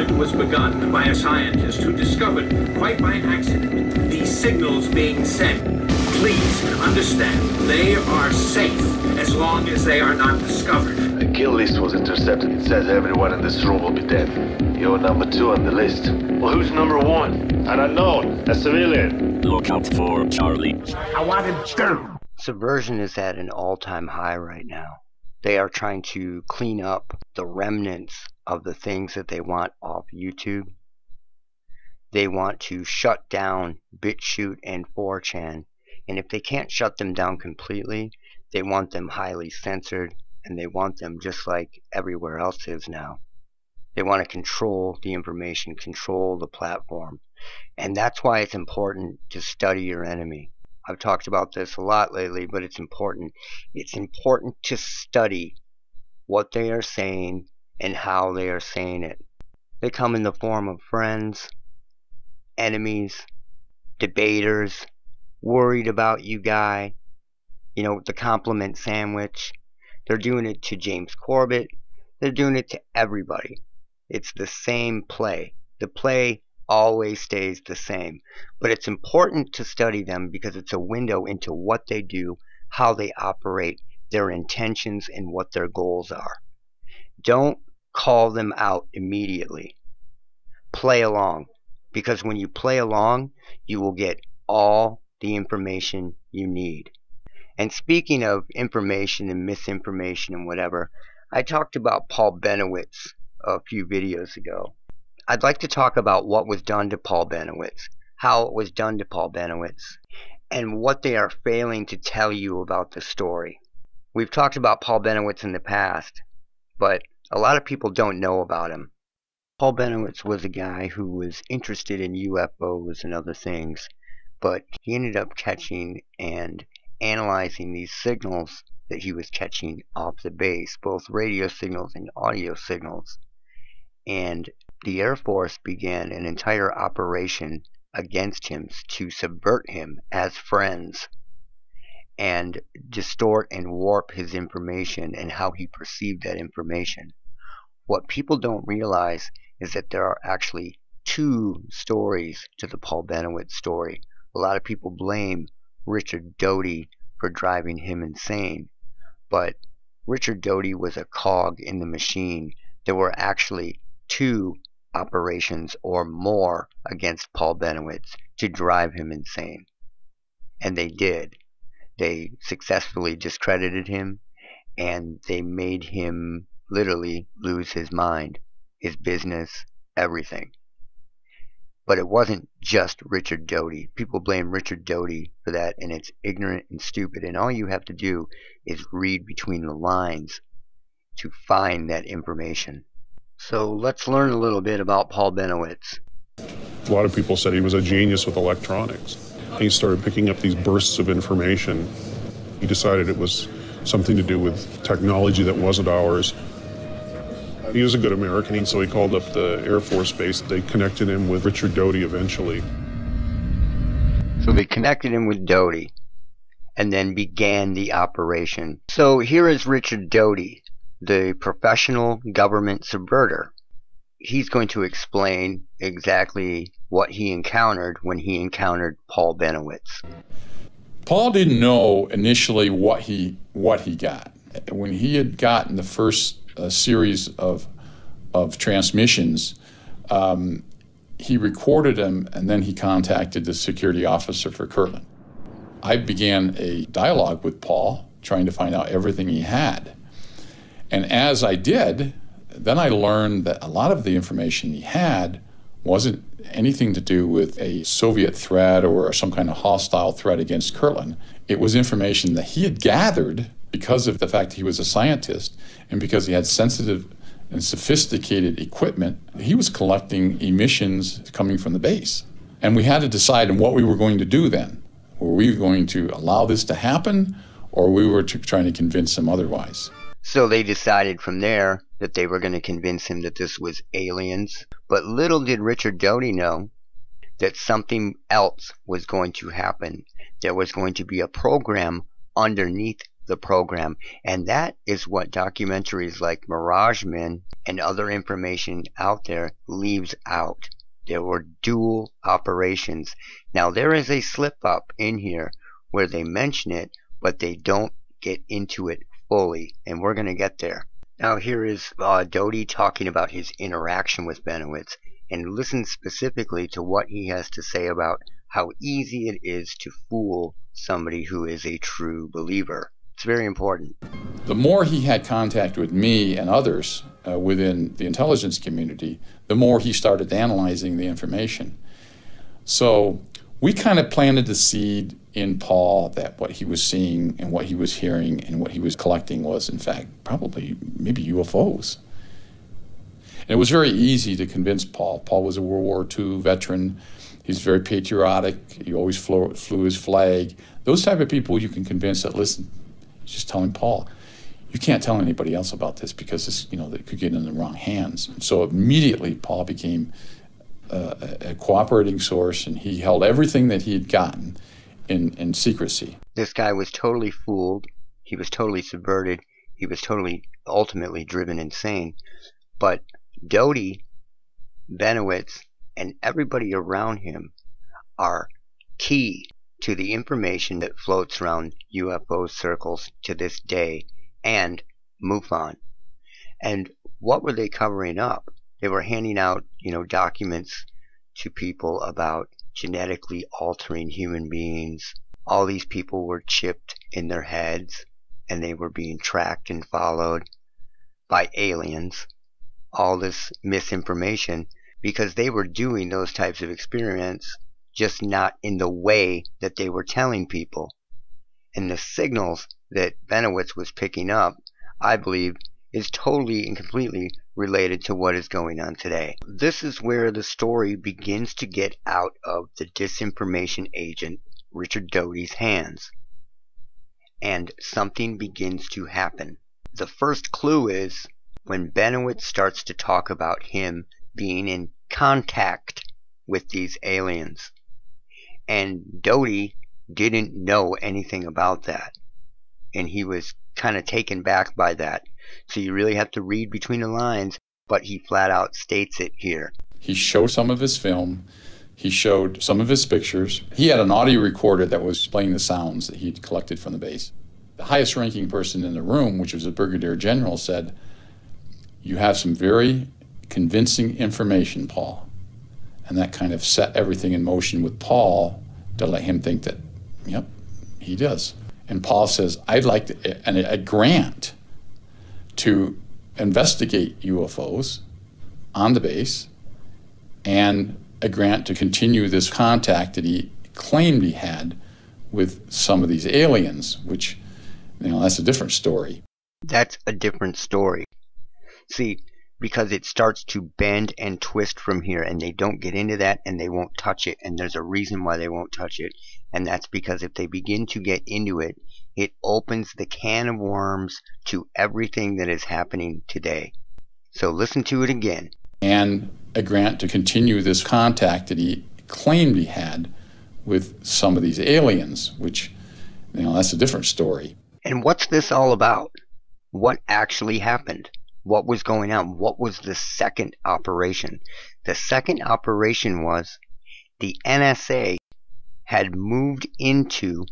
experiment was begun by a scientist who discovered, quite by accident, these signals being sent. Please understand, they are safe as long as they are not discovered. A kill list was intercepted. It says everyone in this room will be dead. You're number 2 on the list. Well, who's number 1? An unknown, a civilian. Look out for Charlie. I want him down. Subversion is at an all-time high right now. They are trying to clean up the remnants of the things that they want off YouTube. They want to shut down BitChute and 4chan. And if they can't shut them down completely, they want them highly censored, and they want them just like everywhere else is now. They want to control the information, control the platform. And that's why it's important to study your enemy. I've talked about this a lot lately, but it's important. It's important to study what they are saying and how they are saying it. They come in the form of friends, enemies, debaters, worried about you guy, you know, the compliment sandwich. They're doing it to James Corbett. They're doing it to everybody. It's the same play. The play always stays the same. But it's important to study them because it's a window into what they do, how they operate, their intentions, and what their goals are. Don't call them out immediately. Play along. Because when you play along, you will get all the information you need. And speaking of information and misinformation and whatever, I talked about Paul Bennowitz a few videos ago. I'd like to talk about what was done to Paul Bennowitz, how it was done to Paul Bennowitz, and what they are failing to tell you about the story. We've talked about Paul Bennowitz in the past, but a lot of people don't know about him. Paul Bennowitz was a guy who was interested in UFOs and other things, but he ended up catching and analyzing these signals that he was catching off the base, both radio signals and audio signals. And the Air Force began an entire operation against him to subvert him as friends and distort and warp his information and how he perceived that information. What people don't realize is that there are actually 2 stories to the Paul Bennowitz story. A lot of people blame Richard Doty for driving him insane, but Richard Doty was a cog in the machine. There were actually 2 operations or more against Paul Bennowitz to drive him insane. And they did. They successfully discredited him, and they made him literally lose his mind, his business, everything. But it wasn't just Richard Doty. People blame Richard Doty for that, and it's ignorant and stupid. And all you have to do is read between the lines to find that information. So let's learn a little bit about Paul Bennowitz. A lot of people said he was a genius with electronics. He started picking up these bursts of information. He decided it was something to do with technology that wasn't ours. He was a good American, so he called up the Air Force base. They connected him with Richard Doty eventually. So they connected him with Doty and then began the operation. So here is Richard Doty, the professional government subverter. He's going to explain exactly what he encountered when he encountered Paul Bennowitz. Paul didn't know initially what he got. When he had gotten the first series of transmissions, he recorded them, and then he contacted the security officer for Kirtland. I began a dialogue with Paul, trying to find out everything he had. And as I did, then I learned that a lot of the information he had wasn't anything to do with a Soviet threat or some kind of hostile threat against Kirtland. It was information that he had gathered because of the fact he was a scientist and because he had sensitive and sophisticated equipment. He was collecting emissions coming from the base. And we had to decide on what we were going to do then. Were we going to allow this to happen, or we were trying to convince him otherwise? So they decided from there that they were going to convince him that this was aliens. But little did Richard Doty know that something else was going to happen. There was going to be a program underneath the program. And that is what documentaries like Mirage Men and other information out there leaves out. There were dual operations. Now there is a slip up in here where they mention it, but they don't get into it fully, and we're going to get there. Now here is Doty talking about his interaction with Bennowitz, and listen specifically to what he has to say about how easy it is to fool somebody who is a true believer. It's very important. The more he had contact with me and others within the intelligence community, the more he started analyzing the information. So we kind of planted the seed in Paul that what he was seeing and what he was hearing and what he was collecting was, in fact, probably maybe UFOs. And it was very easy to convince Paul. Paul was a World War II veteran. He's very patriotic. He always flew his flag. Those type of people you can convince that, listen, just telling Paul, you can't tell anybody else about this because this, they could get in the wrong hands. And so immediately Paul became a cooperating source, and he held everything that he had gotten in secrecy. This guy was totally fooled. He was totally subverted. He was totally, ultimately driven insane. But Doty, Bennowitz, and everybody around him are key to the information that floats around UFO circles to this day and MUFON. And what were they covering up? They were handing out, documents to people about genetically altering human beings. All these people were chipped in their heads, and they were being tracked and followed by aliens. All this misinformation, because they were doing those types of experiments, just not in the way that they were telling people. And the signals that Bennowitz was picking up, I believe, is totally and completely related to what is going on today. This is where the story begins to get out of the disinformation agent Richard Doty's hands, and something begins to happen. The first clue is when Bennowitz starts to talk about him being in contact with these aliens, and Doty didn't know anything about that, and he was kind of taken back by that. So you really have to read between the lines, but he flat out states it here. He showed some of his film. He showed some of his pictures. He had an audio recorder that was playing the sounds that he'd collected from the base. The highest ranking person in the room, which was a brigadier general, said, "You have some very convincing information, Paul." And that kind of set everything in motion with Paul to let him think that, yep, he does. And Paul says, "I'd like a grant to investigate UFOs on the base, and a grant to continue this contact that he claimed he had with some of these aliens," which, that's a different story. That's a different story. See, because it starts to bend and twist from here, and they don't get into that, and they won't touch it, and there's a reason why they won't touch it, and that's because if they begin to get into it, it opens the can of worms to everything that is happening today. So listen to it again. And a grant to continue this contact that he claimed he had with some of these aliens, which, that's a different story. And what's this all about? What actually happened? What was going on? What was the second operation? The second operation was the NSA had moved into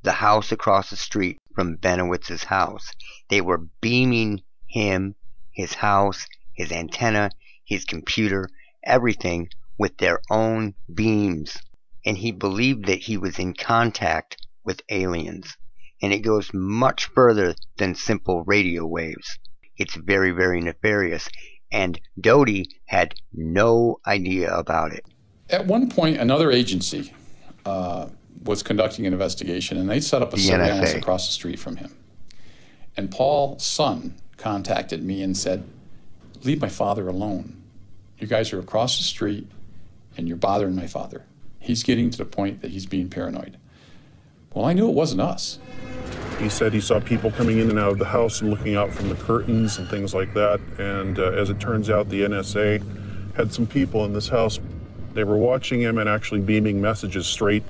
the house across the street from Bennowitz's house. They were beaming him, his house, his antenna, his computer, everything with their own beams. And he believed that he was in contact with aliens. And it goes much further than simple radio waves. It's very, very nefarious. And Doty had no idea about it. At one point, another agency was conducting an investigation, and they set up a surveillance across the street from him. And Paul's son contacted me and said, "Leave my father alone. You guys are across the street, and you're bothering my father. He's getting to the point that he's being paranoid." Well, I knew it wasn't us. He said he saw people coming in and out of the house and looking out from the curtains and things like that. And as it turns out, the NSA had some people in this house. They were watching him and actually beaming messages straight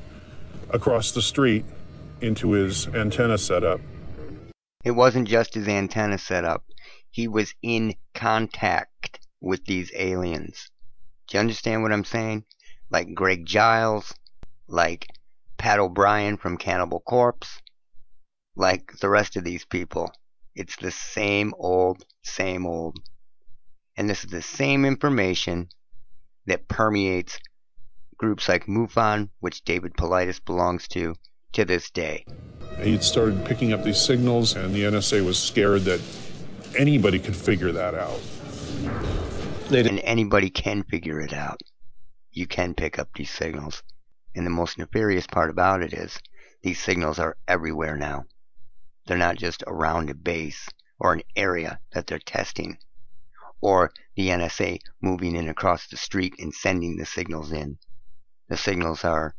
across the street into his antenna setup. It wasn't just his antenna set up. He was in contact with these aliens. Do you understand what I'm saying? Like Greg Giles, like Pat O'Brien from Cannibal Corpse, like the rest of these people. It's the same old, same old. And this is the same information that permeates groups like MUFON, which David Paulides belongs to this day. He'd started picking up these signals, and the NSA was scared that anybody could figure that out. And anybody can figure it out. You can pick up these signals. And the most nefarious part about it is these signals are everywhere now. They're not just around a base or an area that they're testing, or the NSA moving in across the street and sending the signals in. The signals are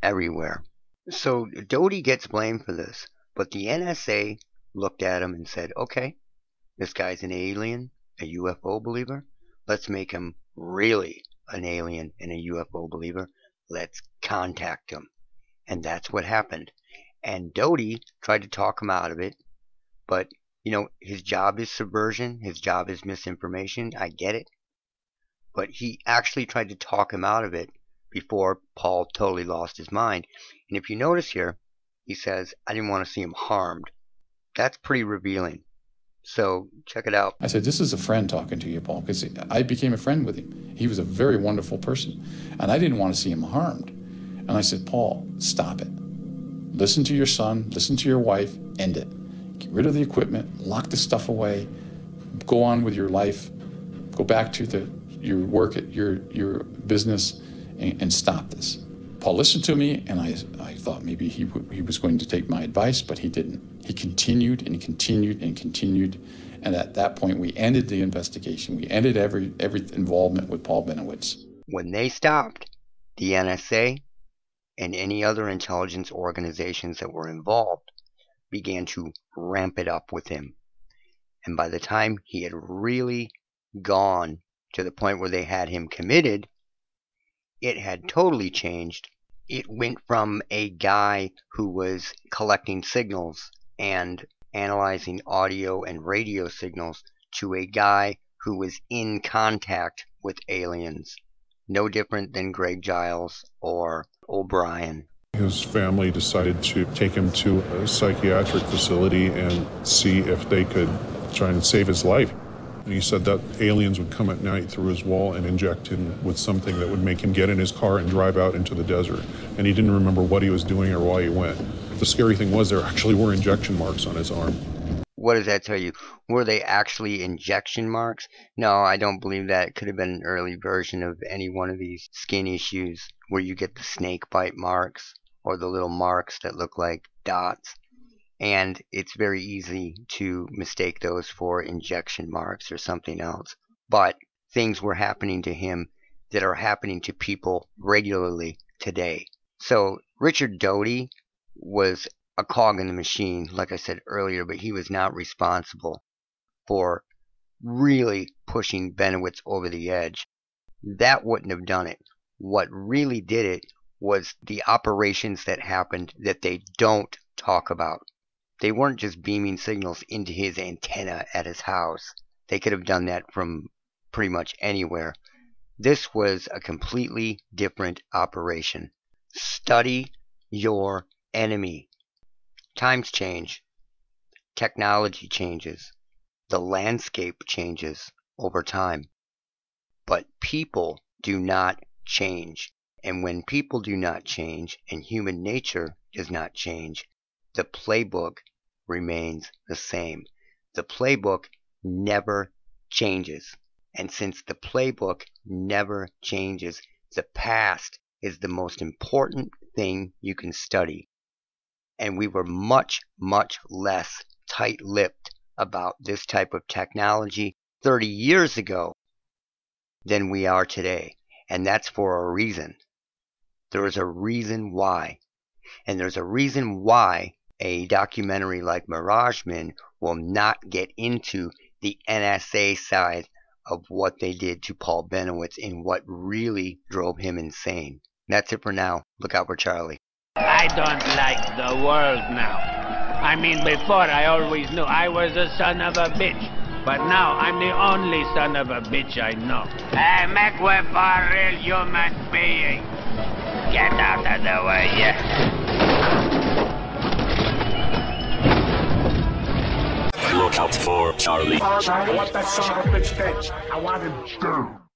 everywhere. So Doty gets blamed for this, but the NSA looked at him and said, okay, this guy's an alien, a UFO believer. Let's make him really an alien and a UFO believer. Let's contact him. And that's what happened. And Doty tried to talk him out of it, but, you know, his job is subversion. His job is misinformation. I get it. But he actually tried to talk him out of it before Paul totally lost his mind. And if you notice here, he says, I didn't want to see him harmed. That's pretty revealing. So check it out. I said, this is a friend talking to you, Paul, because I became a friend with him. He was a very wonderful person, and I didn't want to see him harmed. And I said, Paul, stop it. Listen to your son, listen to your wife, end it. Get rid of the equipment, lock the stuff away, go on with your life, go back to your work at your business, and stop this. Paul listened to me, and I thought maybe he was going to take my advice, but he didn't. He continued and continued and continued, and at that point we ended the investigation. We ended every involvement with Paul Bennowitz. When they stopped, the NSA and any other intelligence organizations that were involved began to ramp it up with him. And by the time he had really gone to the point where they had him committed, it had totally changed. It went from a guy who was collecting signals and analyzing audio and radio signals to a guy who was in contact with aliens. No different than Greg Giles or O'Brien. His family decided to take him to a psychiatric facility and see if they could try and save his life. And he said that aliens would come at night through his wall and inject him with something that would make him get in his car and drive out into the desert. And he didn't remember what he was doing or why he went. The scary thing was there actually were injection marks on his arm. What does that tell you? Were they actually injection marks? No, I don't believe that. It could have been an early version of any one of these skin issues where you get the snake bite marks or the little marks that look like dots. And it's very easy to mistake those for injection marks or something else. But things were happening to him that are happening to people regularly today. So Richard Doty was a cog in the machine, like I said earlier, but he was not responsible for really pushing Bennowitz over the edge. That wouldn't have done it. What really did it was the operations that happened that they don't talk about. They weren't just beaming signals into his antenna at his house. They could have done that from pretty much anywhere. This was a completely different operation. Study your enemy. Times change. Technology changes. The landscape changes over time. But people do not change. And when people do not change and human nature does not change, the playbook remains the same. The playbook never changes. And since the playbook never changes, the past is the most important thing you can study. And we were much, much less tight-lipped about this type of technology 30 years ago than we are today. And that's for a reason. There is a reason why. And there's a reason why a documentary like Mirage Men will not get into the NSA side of what they did to Paul Bennowitz and what really drove him insane. That's it for now. Look out for Charlie. I don't like the world now. I mean, before I always knew I was a son of a bitch. But now I'm the only son of a bitch I know. Hey, make way for a real human being. Get out of the way, yeah. Look out for Charlie. I want that son of a bitch dead. I want him dead.